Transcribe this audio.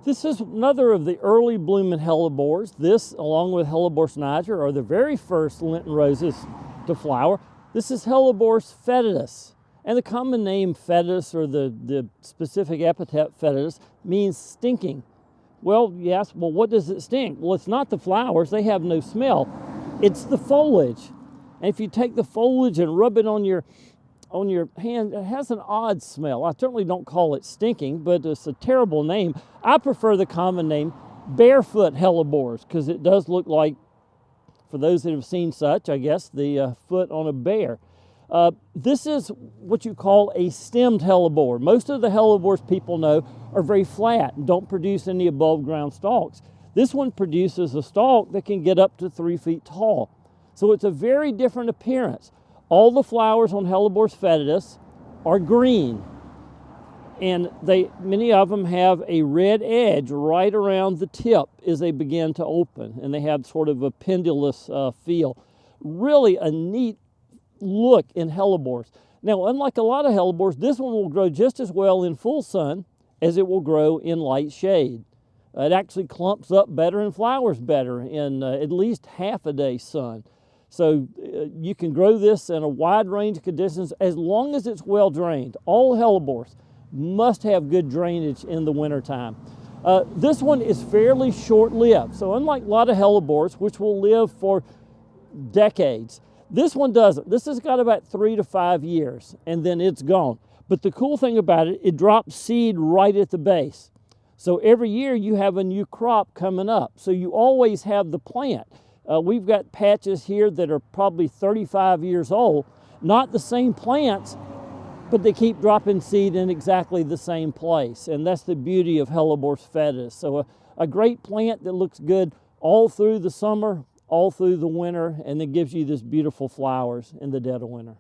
This is another of the early blooming hellebores. This, along with Helleborus niger, are the very first Lenten roses to flower. This is Helleborus foetidus. And the common name foetidus, or the specific epithet foetidus, means stinking. Well, yes, well, what does it stink? Well, it's not the flowers, they have no smell. It's the foliage. And if you take the foliage and rub it on your hand, it has an odd smell. I certainly don't call it stinking, but it's a terrible name. I prefer the common name barefoot hellebores, because it does look like, for those that have seen such, I guess, the foot on a bear. This is what you call a stemmed hellebore. Most of the hellebores people know are very flat and don't produce any above ground stalks. This one produces a stalk that can get up to 3 feet tall. So it's a very different appearance. All the flowers on Helleborus foetidus are green, and many of them have a red edge right around the tip as they begin to open, and they have sort of a pendulous feel. Really a neat look in hellebores. Now, unlike a lot of hellebores, this one will grow just as well in full sun as it will grow in light shade. It actually clumps up better and flowers better in at least half a day sun. So you can grow this in a wide range of conditions as long as it's well drained. All hellebores must have good drainage in the wintertime. This one is fairly short-lived. So unlike a lot of hellebores, which will live for decades, this one doesn't. This has got about 3 to 5 years, and then it's gone. But the cool thing about it, it drops seed right at the base. So every year you have a new crop coming up. So you always have the plant. We've got patches here that are probably 35 years old, not the same plants, but they keep dropping seed in exactly the same place. And that's the beauty of Helleborus foetidus. So a great plant that looks good all through the summer, all through the winter, and it gives you this beautiful flowers in the dead of winter.